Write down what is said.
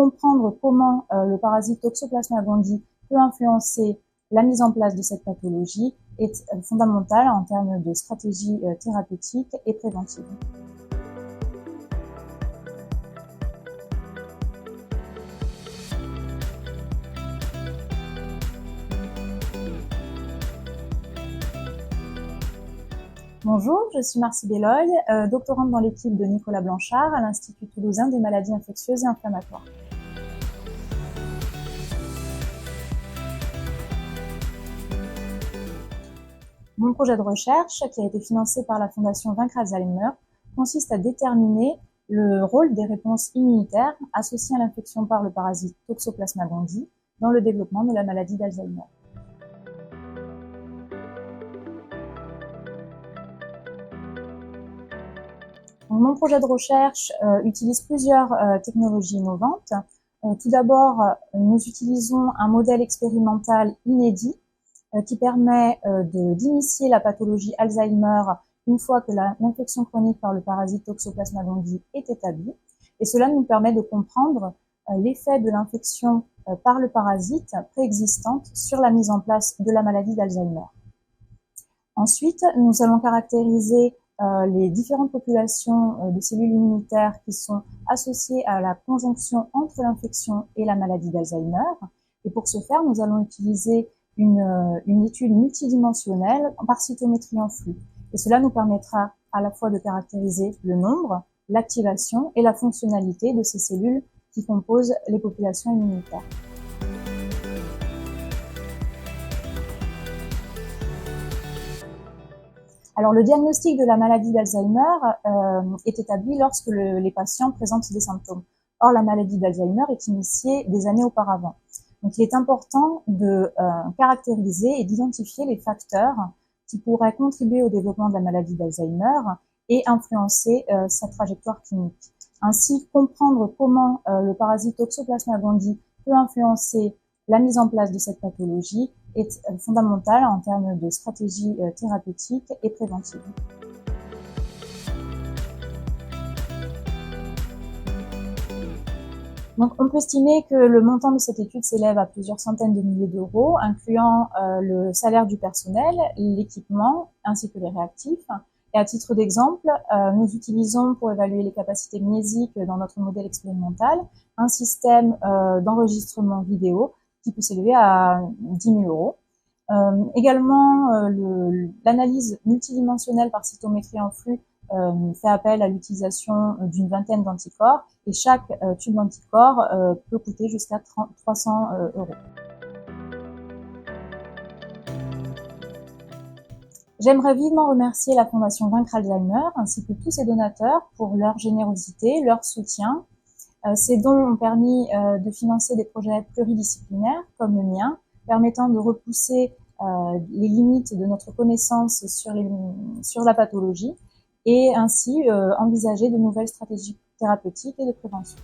comprendre comment le parasite Toxoplasma gondii peut influencer la mise en place de cette pathologie est fondamental en termes de stratégie thérapeutique et préventive. Bonjour, je suis Marcie Belloy, doctorante dans l'équipe de Nicolas Blanchard à l'Institut toulousain des maladies infectieuses et inflammatoires. Mon projet de recherche, qui a été financé par la Fondation Vaincre Alzheimer, consiste à déterminer le rôle des réponses immunitaires associées à l'infection par le parasite Toxoplasma gondii dans le développement de la maladie d'Alzheimer. Mon projet de recherche utilise plusieurs technologies innovantes. Tout d'abord, nous utilisons un modèle expérimental inédit qui permet d'initier la pathologie Alzheimer une fois que l'infection chronique par le parasite Toxoplasma gondii est établie. Et cela nous permet de comprendre l'effet de l'infection par le parasite préexistante sur la mise en place de la maladie d'Alzheimer. Ensuite, nous allons caractériser les différentes populations de cellules immunitaires qui sont associées à la conjonction entre l'infection et la maladie d'Alzheimer. Et pour ce faire, nous allons utiliser une étude multidimensionnelle par cytométrie en flux. Et cela nous permettra à la fois de caractériser le nombre, l'activation et la fonctionnalité de ces cellules qui composent les populations immunitaires. Alors, le diagnostic de la maladie d'Alzheimer est établi lorsque les patients présentent des symptômes. Or, la maladie d'Alzheimer est initiée des années auparavant. Donc, il est important de caractériser et d'identifier les facteurs qui pourraient contribuer au développement de la maladie d'Alzheimer et influencer sa trajectoire clinique. Ainsi, comprendre comment le parasite Toxoplasma gondii peut influencer la mise en place de cette pathologie est fondamental en termes de stratégie thérapeutique et préventive. Donc, on peut estimer que le montant de cette étude s'élève à plusieurs centaines de milliers d'euros, incluant le salaire du personnel, l'équipement, ainsi que les réactifs. Et à titre d'exemple, nous utilisons pour évaluer les capacités mnésiques dans notre modèle expérimental un système d'enregistrement vidéo qui peut s'élever à 10 000 euros. Également, l'analyse multidimensionnelle par cytométrie en flux fait appel à l'utilisation d'une vingtaine d'anticorps et chaque tube d'anticorps peut coûter jusqu'à 300 euros. J'aimerais vivement remercier la Fondation Vaincre Alzheimer ainsi que tous ses donateurs pour leur générosité, leur soutien. Ces dons ont permis de financer des projets pluridisciplinaires comme le mien, permettant de repousser les limites de notre connaissance sur la pathologie et ainsi envisager de nouvelles stratégies thérapeutiques et de prévention.